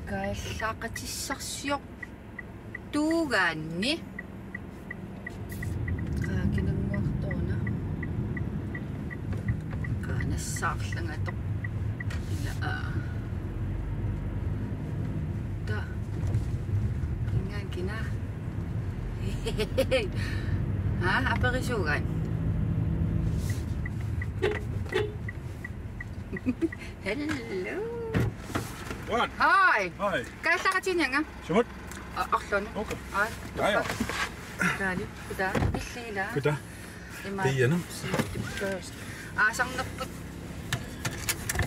Kaajallaaqatissarsior tuugaanni kaakinanguartorna kaanassaarlangatoq ila ta ingaan kina aperisuugaan hello What? Hi. Hi. Kaajallaaqatinnanga Sumut? Arluni. Okay. Ai. Ja. Dali. Kuda. Illila. Kuda. Tiiana. Aasarnerput.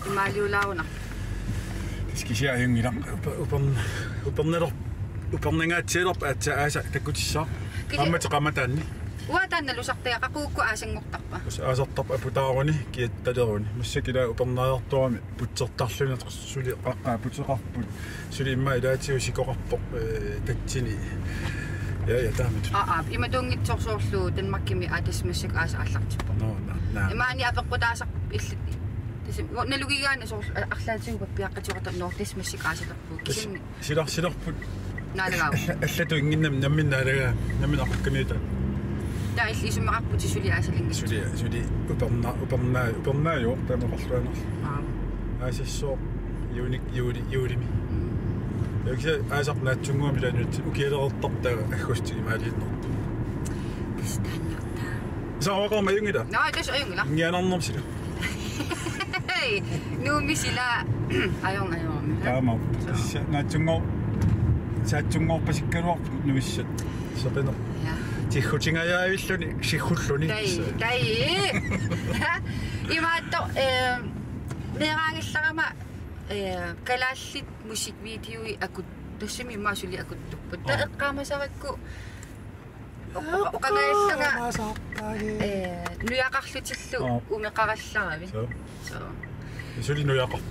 Imaaliulauna. Skisia yungila. Upernangaatsilorp aatsa aasa takkutissаа. Qammataqamataanni. Uataannalusartiaqa quukku aasangortarpa. Aasartarpa putaaruni kiattaleruni. Massakila upernaajortuami putsertarluna suli qaqqaa putseqarput. Suli imma ilaatigu sikoqarpoq tatsini. Ja taamit. Imatungitsorsoorluu Danmarkimi atasmassak aasa allartippo. No. Imaani apeqqutaasaq illit. Tasim nalugigaana soor arlaatigu piaqqatiqata noortismassak aasalerpuu kisinni. Silarput. Naalagaa. Allatu inginnam namminnaalagaa. Namminaqarkamiita. Der er ligesom rapporti suli asalingit. Suli upernaa jo taamaqarluaner. Aasissoo juulimi. Yaksa aasarnaatsunguami laanut ukialerertartaa aggusti imaaliinnertu. Bestannarta. Saaqarma yungila. Nej, det er yungila. Ngianarnermsila. Nu misila ayon. Taama. Naatsungo saatsungoorpasikkaluarpu nuissat. Sapena. Ja. Tihutigajaavilluni sigulluni. Tai. Imaatto neeraangillarama Kalaallit musikvideoi akut tassimi maasuli akuttupput ta eqqaamasarikku oqangaallanga nuyaqarlutillu umeqarallarami so suli nuyaqar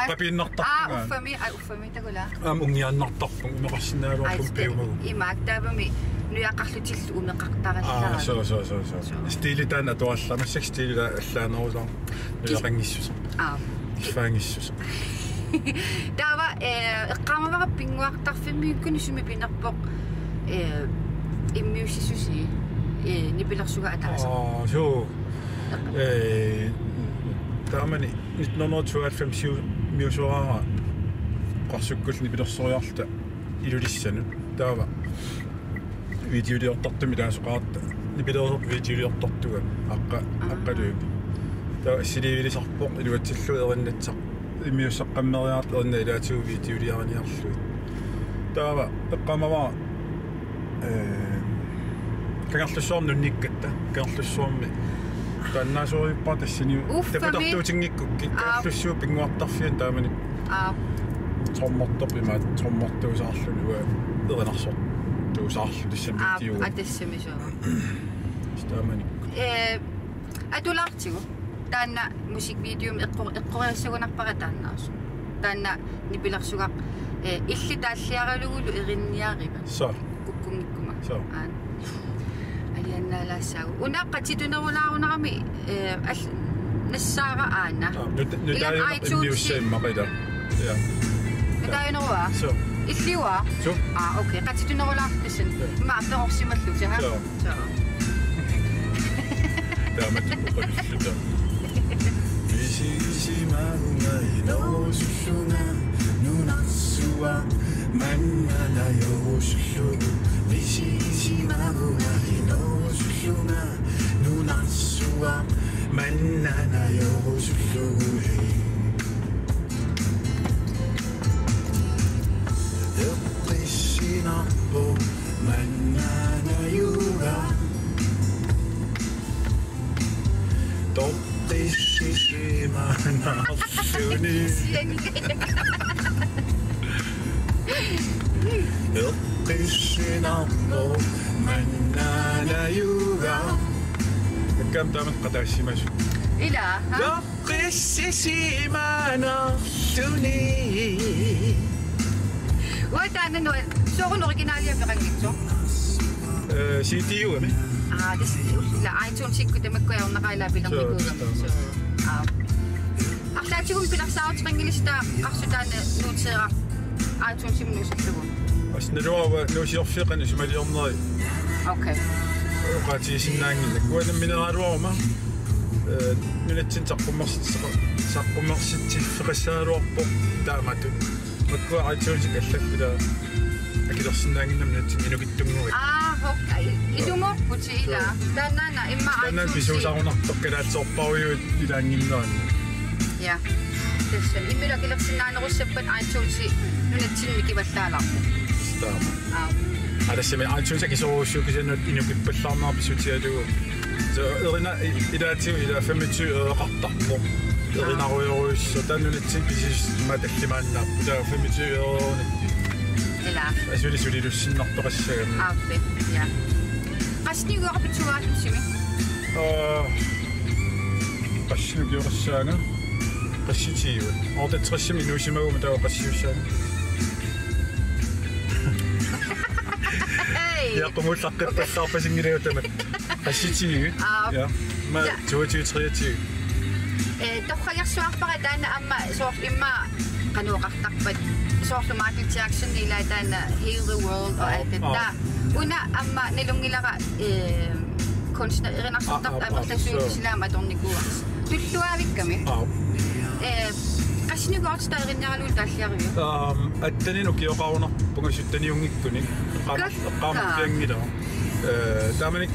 qapiinnartarpunga uffami tagula ungiannartarpun umeqarsinaaluarpun piumagu imaaktaavami nuyaqarlutillu umeqartarallarami so stiilitaan atuallamassак stiilila allaanerusar nuyaqangissus fangissus Der var eqqaamavara pinguartarfimmiukkuni sumi pinerpoq immiussisusi nipilersuga ataasa so taamani 1992 miusuara qarsukkull nipilersoriarluta ilulissanu taava videoliortartumi taasuqaarta nipilersorp videoliortartuga aqqaluupi taa silivilisarpoq iluatsillu erinnatsaq immiussaqqammeriaart erna ilaatigu videoliarniarluut taava eqqamavara kangarlussuarnunnikkatta kangarlussuarmi taannaasuurippaa tassini taputartuutiнгиккукки kangarlussuu pinguartarfian taamani tormortorpimaat tormortuusaarlunuga erinarsoq tuusaarlu tassami videogu atassamisoo taamani atulaartigu taanna musikvideom eqqoriassagunarpara taannaasu taanna nipilersugaq illi taalliaralugulu erinniariva so kukkungikkuma so aliannaalaassaagu unaqqatitunerulaarunerami nassaara aana iTunes-imaqila ja nutaajunerua so illiua so okay qatitunerulaartissan maaqterorsimalluta ha so taamatuqqalluta Visimagunga inosushunga nunatsuwa mannana yoshushugu Visimagunga inosushunga nunatsuwa mannana yoshushugu Yoqishinapo mannana yuga Toppishishimanarsuni Yoqishinapo mannana yuga Kam taamat qatassimasu ila ha Yoqishishimanarsuni Wataana no soqun originalia peqangitso CTU ame this la iTunes-ikku tamakkuarnaqaila pilermikuugam so арлаатигум пиларсаартиқангилиста қарсутаана нуутеэра iTunes-imnuusallugу. Asnaluava nuusiorfiqani sumaliorneri. Okay. Qaatiisinnaangilla kuanam mineraaluarma nunatsin saqqumersittiffeqassaaluarpo taamatu. Makkua iTunes kallakila akilersinnaanginnam nunatsin inukittunguit. Okay. Idumorputi ila. Tanana imma iTunes. Tanan pisuusarunartoqqalaatsorparujuut ilaanginnaani. Ja. Tässä imilla kilersinnaaneriussappat iTunes nunatsinni kivallaalarpu. Taama. Aa. iTunes kisoruussuukisanut inukippallaarnaarpissutialugu. So erina ilaatiu ila 25 eqartarpo. Erinaruyoruussa tannunatsin pisis matallimaannaappu taa 25 eurona. Ila. Asulisulilussinnartoqassagam. Aappe. Ja. Qasniguarpitsugaallumsimi. Qassinugiorassaanga. Qassitiiu. Ortatserissimi inuusimaguma taa qassiussaanga. Ja, qumullaqqippallaarpasingilautamat. Qassitiiu. Ja. Ma 22-23. Torqajarsuarpara taana amma soorlimma qanuuqartarpat soorlumaatut Jackson ila taana Heal the World og alt det der. Una amma nilungilara kunstnerinarsortart ammertasuusilaama tornikuars. Tulluaavikkami. Qasniguartstaerinneralul taalliariu. Attaninu kioqarunarpungassuttaniungikkuni. Qaamappiangila. Taamanik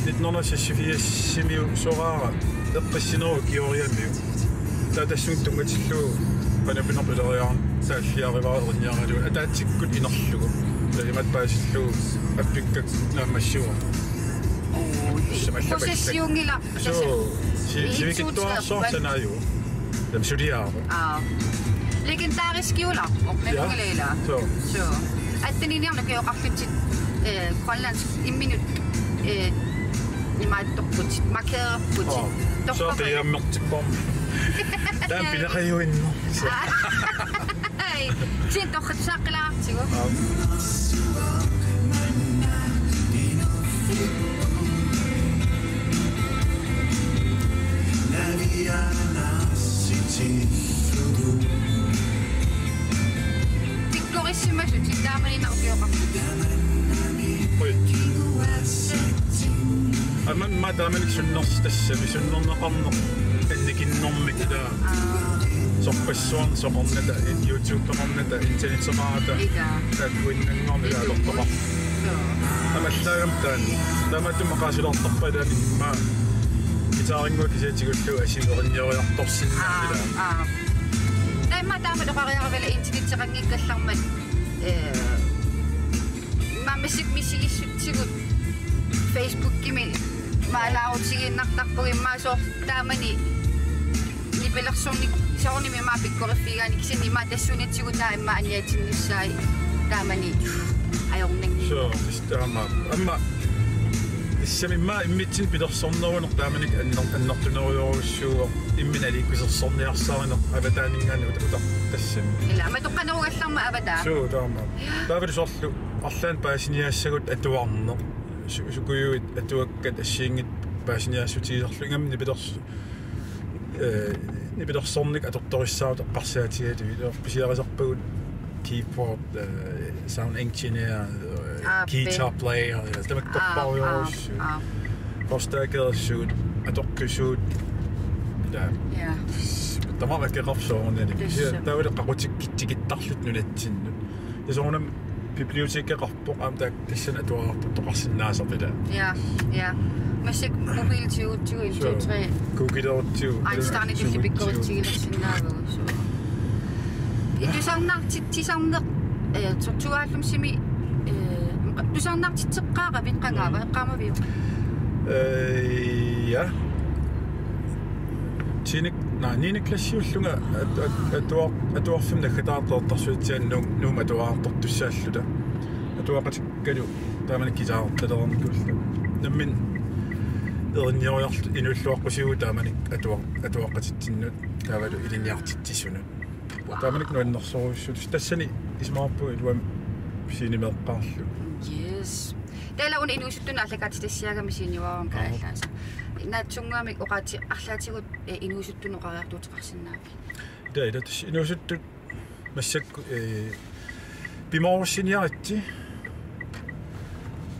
1984 soraara eqqissinero kioriamiu. Tatassuun tungatillu qanapinerpileriaan taalliarivaerniaralu ataatsikkut inerlugu. Taimat paasillu appikkak naamassua. Possessiungila. So, sivikittuarsorsanaju. Tamsuliaaru. Legendarisk juularpu nilungileila. So. Attaniniarnu kioqarlutsit grønlandsk imminut imaattorput markeerput. Så det er mørtipom. Der er bilaqajuinnu. Ai, tin torqatsaaqqilaartigu. Tikkorissimmasut taamaniina ukioqarput. Ma taamanik sunnerstassami sunnerneqarneq annikinnermik ila sorpassuarn soqornata YouTube-peqarnata internetseqarata taakkuinnanngormi laalortoqar amallaagam taan taamatum maqaasilertarpalaani ma gitaaringua kisiatigullu asiverinnioriartorsinnaamila taimma taama toqariaravela internetseqanngikkallarmat mammasik misigissuttigut Facebook-kimi maalaarutiginnartarpugimmaa soor taamani nipelersornik soornimi maapikkoriffigaani kisini ma tassunitsigu taimma aniatinnissaai taamani ajornangi so istaama amma issami immitsin pilersorneruner taamanik annertuneruyorussuuo imminaliikkusersorniarsaariner avataaningaani uta tassami ila ma toqqanerugallarma avataa so taama taavalisorlu arlaan paasiniaassagut atuarner sukujuit atuakkat assiingit paasiniaassutiiserlu ingamni nipilersornik atortorissaarut eqqarsaatigatui pisiarisarpagut keyboard sound engineer guitar player tamakkorpariorussu qorstaakeersuut atorkusuut ila ja tamavakkeqarsoornani taavale qaqutikkitigittarlut nunatsinnu yasoornam bibliotekeqarpoq aamtaak tassan atuararput toqarsinnaasarpila ja masik mobiltiuuttigu iltuutri kukileruttigu Einstein pipikkoritigilersinnaagu so itusaarnaartitsisarneq tortuaallumsimi tusarnaartitseqqaaqa viqqangaava eqqaamaviu ja tinik niiniklassiullunga atuarfim nakataartortarsuutiannu nuuma atuaartortussaаллута atuaqatikkalu taamanik kisaartalernerkullu nammin ernioriarlu inulluaqqusigu taamanik atuaqatittinnut taavalu iliniartittissunut taamanik nuannersoruussut tassani ismaarpu iluam sinimeqqaarlu yes tela un inuusuttuna allakaatitassiagami siiniuaram kaallaasa naatsungaamik oqaati arlaatigut inuusuttunoqariartuutiqarsinnaapi ida tas inuusuttut massakku Pimorusiniaritsi.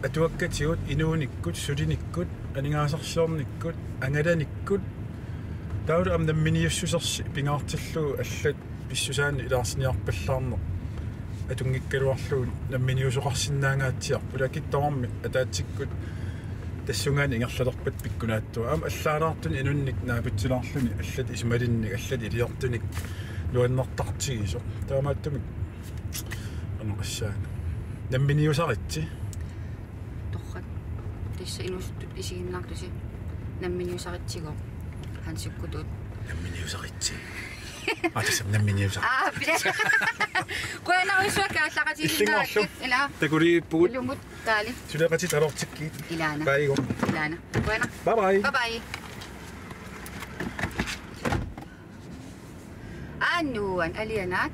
Atuakkatigut inuunikkut sulinikkut aningaasarsiornikkut angalanikkut taudu am namminiussusersi pingaartillugu allat pissusaani ilaarsiniarpallaarneq atungikkaluarlugu namminiusoqarsinnaangaatiarpu lakittormi ataatikkut tassungaani ingerlalerpat pikkunaattua am allaanaartuni inunnik naaputilaarluni allat ismalinnik allat iliartunik luannartartigiso taamaattumik anaqassaana namminiusaritsi torrat tissa inusuttut isiginnaartusi namminiusaritsigo hansukkutut namminiusaritsi tässä namminiusa pidä kuenauisuakka allaqatisinnaakki ila takuri puut lumut taali sudaqati talortikki ilana bye ilana kuena bye bye bye annuan alianaat